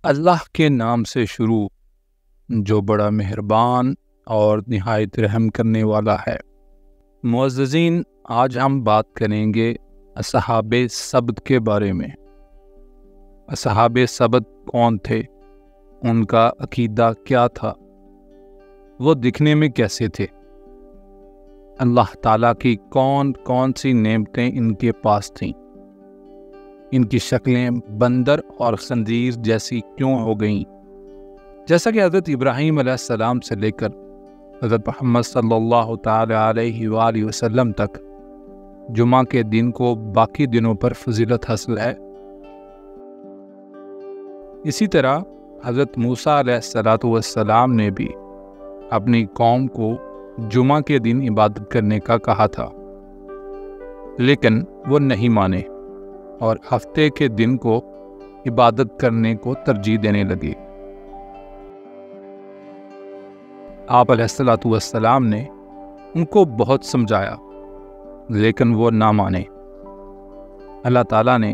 اللہ کے نام سے شروع جو بڑا مہربان اور نہایت رحم کرنے والا ہے۔ معززین، آج ہم بات کریں گے اصحاب سبت کے بارے میں۔ اصحاب سبت کون تھے؟ ان کا عقیدہ کیا تھا؟ وہ دکھنے میں کیسے تھے؟ اللہ تعالیٰ کی کون کون سی نعمتیں ان کے پاس تھیں؟ ان کی شکلیں بندر اور خنزیر جیسی کیوں ہو گئیں؟ جیسا کہ حضرت ابراہیم علیہ السلام سے لے کر حضرت محمد صلی اللہ تعالی علیہ وآلہ وسلم تک جمعہ کے دن کو باقی دنوں پر فضیلت حاصل ہے، اسی طرح حضرت موسیٰ علیہ السلام نے بھی اپنی قوم کو جمعہ کے دن عبادت کرنے کا کہا تھا، لیکن وہ نہیں مانے اور ہفتے کے دن کو عبادت کرنے کو ترجیح دینے لگے۔ آپ علیہ السلام نے ان کو بہت سمجھایا، لیکن وہ نہ مانے۔ اللہ تعالیٰ نے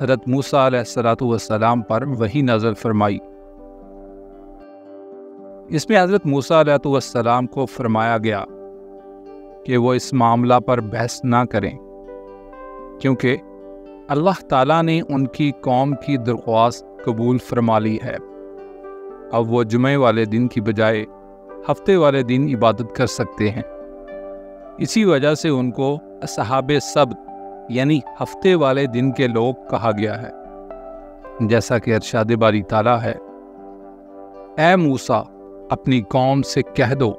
حضرت موسیٰ علیہ السلام پر وحی نازل فرمائی۔ اس میں حضرت موسیٰ علیہ السلام کو فرمایا گیا کہ وہ اس معاملہ پر بحث نہ کریں، کیونکہ اللہ تعالیٰ نے ان کی قوم کی درخواست قبول فرما لی ہے۔ اب وہ جمعے والے دن کی بجائے ہفتے والے دن عبادت کر سکتے ہیں۔ اسی وجہ سے ان کو اصحاب سبت یعنی ہفتے والے دن کے لوگ کہا گیا ہے، جیسا کہ ارشاد باری تعالیٰ ہے، اے موسیٰ اپنی قوم سے کہہ دو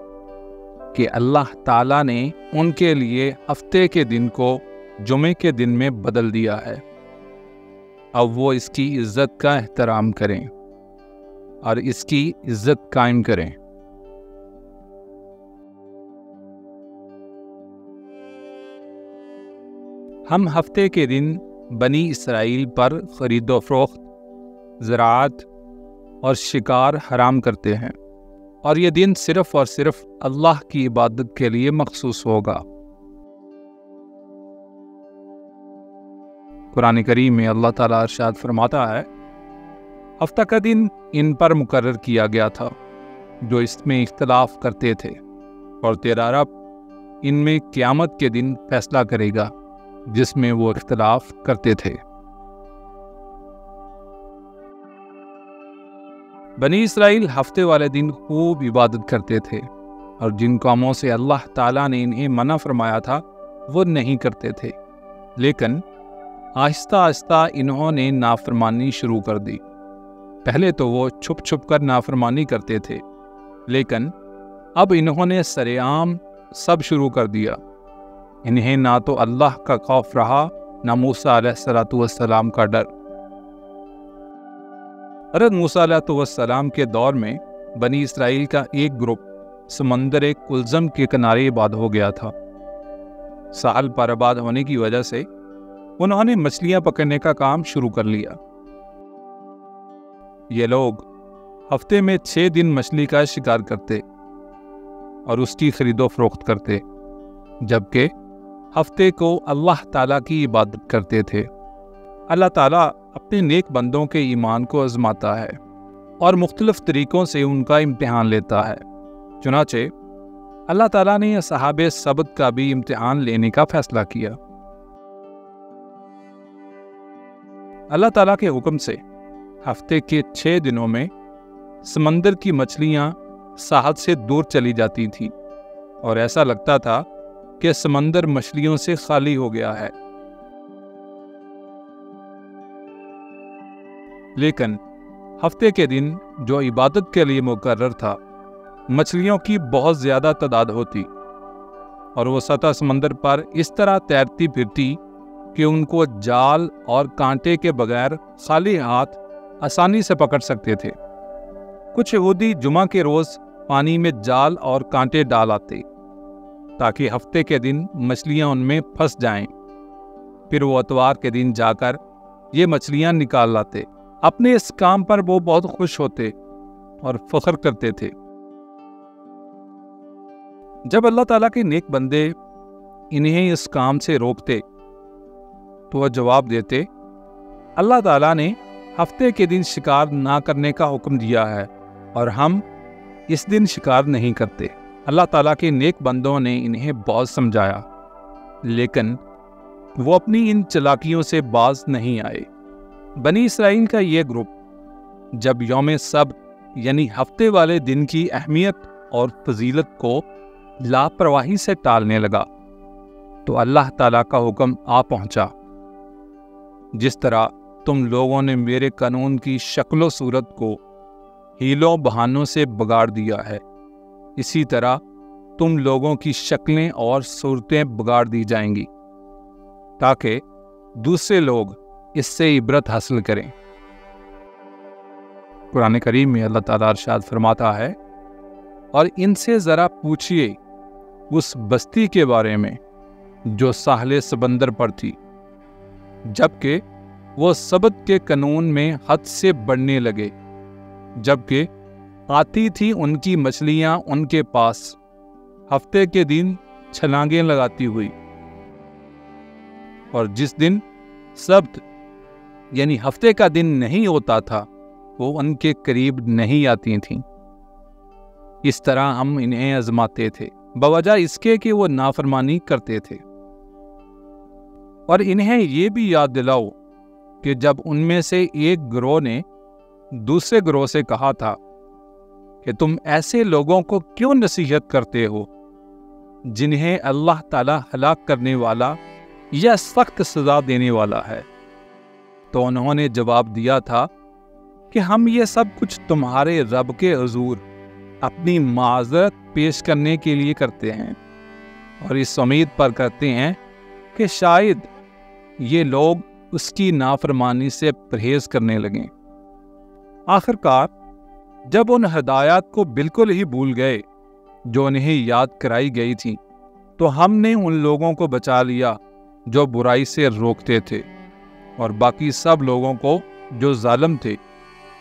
کہ اللہ تعالیٰ نے ان کے لیے ہفتے کے دن کو جمعے کے دن میں بدل دیا ہے، اب وہ اس کی عزت کا احترام کریں اور اس کی عزت قائم کریں۔ ہم ہفتے کے دن بنی اسرائیل پر خرید و فروخت، زراعت اور شکار حرام کرتے ہیں، اور یہ دن صرف اور صرف اللہ کی عبادت کے لیے مخصوص ہوگا۔ قرآن کریم میں اللہ تعالیٰ ارشاد فرماتا ہے، ہفتہ کا دن ان پر مقرر کیا گیا تھا جو اس میں اختلاف کرتے تھے، اور تیرا رب ان میں قیامت کے دن فیصلہ کرے گا جس میں وہ اختلاف کرتے تھے۔ بنی اسرائیل ہفتے والے دن خوب عبادت کرتے تھے، اور جن کاموں سے اللہ تعالیٰ نے انہیں منع فرمایا تھا وہ نہیں کرتے تھے، لیکن آہستہ آہستہ انہوں نے نافرمانی شروع کر دی۔ پہلے تو وہ چھپ چھپ کر نافرمانی کرتے تھے، لیکن اب انہوں نے سرِ عام سب شروع کر دیا۔ انہیں نہ تو اللہ کا خوف رہا، نہ موسیٰ علیہ السلام کا ڈر۔ حضرت موسیٰ علیہ السلام کے دور میں بنی اسرائیل کا ایک گروپ سمندر کلزم کے کنارے آباد ہو گیا تھا۔ ساحل پر آباد ہونے کی وجہ سے انہوں نے مچھلیاں پکڑنے کا کام شروع کر لیا۔ یہ لوگ ہفتے میں 6 دن مچھلی کا شکار کرتے اور اس کی خرید و فروخت کرتے، جبکہ ہفتے کو اللہ تعالیٰ کی عبادت کرتے تھے۔ اللہ تعالیٰ اپنے نیک بندوں کے ایمان کو آزماتا ہے اور مختلف طریقوں سے ان کا امتحان لیتا ہے۔ چنانچہ اللہ تعالیٰ نے اصحاب سبت کا بھی امتحان لینے کا فیصلہ کیا۔ اللہ تعالیٰ کے حکم سے ہفتے کے 6 دنوں میں سمندر کی مچھلیاں ساحل سے دور چلی جاتی تھیں، اور ایسا لگتا تھا کہ سمندر مچھلیوں سے خالی ہو گیا ہے۔ لیکن ہفتے کے دن جو عبادت کے لیے مقرر تھا، مچھلیوں کی بہت زیادہ تعداد ہوتی، اور وہ سطح سمندر پر اس طرح تیرتی پھرتی کہ ان کو جال اور کانٹے کے بغیر خالی ہاتھ آسانی سے پکڑ سکتے تھے۔ کچھ یہودی جمعہ کے روز پانی میں جال اور کانٹے ڈال آتے تاکہ ہفتے کے دن مچھلیاں ان میں پھنس جائیں، پھر وہ اتوار کے دن جا کر یہ مچھلیاں نکال لاتے۔ اپنے اس کام پر وہ بہت خوش ہوتے اور فخر کرتے تھے۔ جب اللہ تعالیٰ کے نیک بندے انہیں اس کام سے روکتے تو وہ جواب دیتے، اللہ تعالیٰ نے ہفتے کے دن شکار نہ کرنے کا حکم دیا ہے اور ہم اس دن شکار نہیں کرتے۔ اللہ تعالیٰ کے نیک بندوں نے انہیں بہت سمجھایا، لیکن وہ اپنی ان چلاکیوں سے باز نہیں آئے۔ بنی اسرائیل کا یہ گروپ جب یوم سبت یعنی ہفتے والے دن کی اہمیت اور فضیلت کو لاپرواہی سے ٹالنے لگا تو اللہ تعالیٰ کا حکم آ پہنچا، جس طرح تم لوگوں نے میرے قانون کی شکل و صورت کو ہیلوں بہانوں سے بگاڑ دیا ہے، اسی طرح تم لوگوں کی شکلیں اور صورتیں بگاڑ دی جائیں گی تاکہ دوسرے لوگ اس سے عبرت حاصل کریں۔ قرآن کریم میں اللہ تعالیٰ ارشاد فرماتا ہے، اور ان سے ذرا پوچھئے اس بستی کے بارے میں جو ساحل سمندر پر تھی، جبکہ وہ سبت کے قانون میں حد سے بڑھنے لگے، جبکہ آتی تھی ان کی مچھلیاں ان کے پاس ہفتے کے دن چھلانگیں لگاتی ہوئی، اور جس دن سبت یعنی ہفتے کا دن نہیں ہوتا تھا وہ ان کے قریب نہیں آتی تھیں۔ اس طرح ہم انہیں آزماتے تھے بوجہ اس کے کہ وہ نافرمانی کرتے تھے۔ اور انہیں یہ بھی یاد دلاؤ کہ جب ان میں سے ایک گروہ نے دوسرے گروہ سے کہا تھا کہ تم ایسے لوگوں کو کیوں نصیحت کرتے ہو جنہیں اللہ تعالیٰ ہلاک کرنے والا یا سخت سزا دینے والا ہے، تو انہوں نے جواب دیا تھا کہ ہم یہ سب کچھ تمہارے رب کے حضور اپنی معذرت پیش کرنے کے لیے کرتے ہیں، اور اس امید پر کرتے ہیں کہ شاید یہ لوگ اس کی نافرمانی سے پرہیز کرنے لگیں۔ آخر کار جب ان ہدایات کو بالکل ہی بھول گئے جو انہیں یاد کرائی گئی تھی، تو ہم نے ان لوگوں کو بچا لیا جو برائی سے روکتے تھے، اور باقی سب لوگوں کو جو ظالم تھے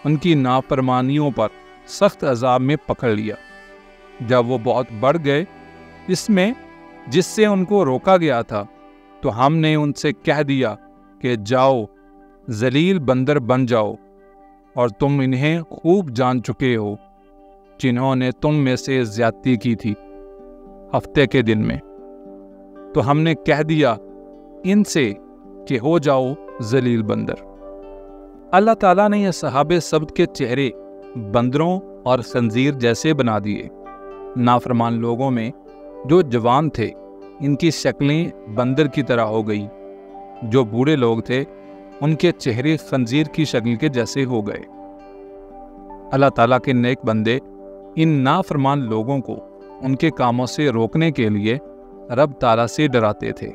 ان کی نافرمانیوں پر سخت عذاب میں پکڑ لیا۔ جب وہ بہت بڑھ گئے اس میں جس سے ان کو روکا گیا تھا، تو ہم نے ان سے کہہ دیا کہ جاؤ ذلیل بندر بن جاؤ، اور تم انہیں خوب جان چکے ہو جنہوں نے تم میں سے زیادتی کی تھی ہفتے کے دن میں، تو ہم نے کہہ دیا ان سے کہ ہو جاؤ ذلیل بندر۔ اللہ تعالیٰ نے اصحاب سبت کے چہرے بندروں اور خنزیر جیسے بنا دیے۔ نافرمان لوگوں میں جو جوان تھے ان کی شکلیں بندر کی طرح ہو گئی، جو بوڑھے لوگ تھے ان کے چہرے خنزیر کی شکل کے جیسے ہو گئے۔ اللہ تعالیٰ کے نیک بندے ان نافرمان لوگوں کو ان کے کاموں سے روکنے کے لیے رب تعالیٰ سے ڈراتے تھے،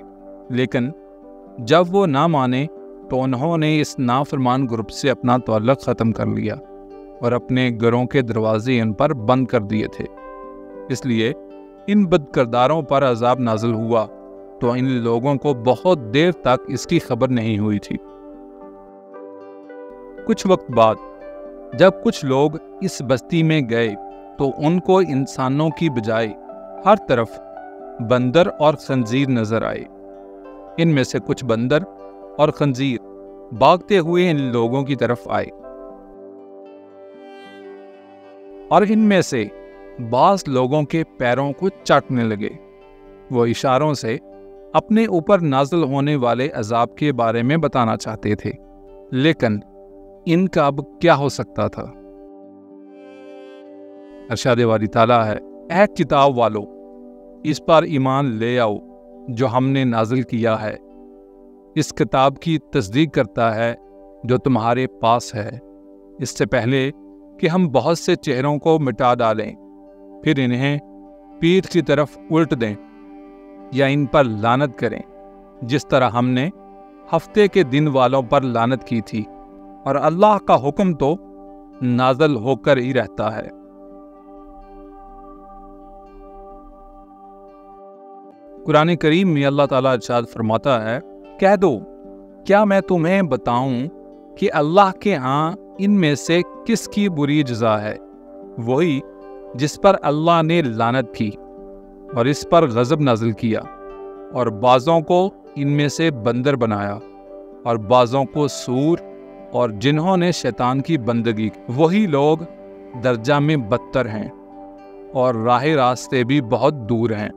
لیکن جب وہ نہ مانے تو انہوں نے اس نافرمان گروپ سے اپنا تعلق ختم کر لیا اور اپنے گھروں کے دروازے ان پر بند کر دیے تھے۔ اس لیے ان بد کرداروں پر عذاب نازل ہوا تو ان لوگوں کو بہت دیر تک اس کی خبر نہیں ہوئی تھی۔ کچھ وقت بعد جب کچھ لوگ اس بستی میں گئے تو ان کو انسانوں کی بجائے ہر طرف بندر اور خنزیر نظر آئے۔ ان میں سے کچھ بندر اور خنزیر بھاگتے ہوئے ان لوگوں کی طرف آئے، اور ان میں سے بعض لوگوں کے پیروں کو چاٹنے لگے۔ وہ اشاروں سے اپنے اوپر نازل ہونے والے عذاب کے بارے میں بتانا چاہتے تھے، لیکن ان کا اب کیا ہو سکتا تھا؟ ارشاد باری تعالیٰ ہے، اے کتاب والو، اس پر ایمان لے آؤ جو ہم نے نازل کیا ہے، اس کتاب کی تصدیق کرتا ہے جو تمہارے پاس ہے، اس سے پہلے کہ ہم بہت سے چہروں کو مٹا ڈالیں، پھر انہیں پیٹھ کی طرف الٹ دیں یا ان پر لعنت کریں، جس طرح ہم نے ہفتے کے دن والوں پر لعنت کی تھی، اور اللہ کا حکم تو نازل ہو کر ہی رہتا ہے۔ قرآن کریم میں اللہ تعالیٰ ارشاد فرماتا ہے، کہہ دو کیا میں تمہیں بتاؤں کہ اللہ کے ہاں ان میں سے کس کی بری جزا ہے؟ وہی جس پر اللہ نے لعنت کی اور اس پر غضب نازل کیا، اور بعضوں کو ان میں سے بندر بنایا اور بعضوں کو سور اور جنہوں نے شیطان کی بندگی کی وہی لوگ درجہ میں بدتر ہیں اور راہ راستے بھی بہت دور ہیں۔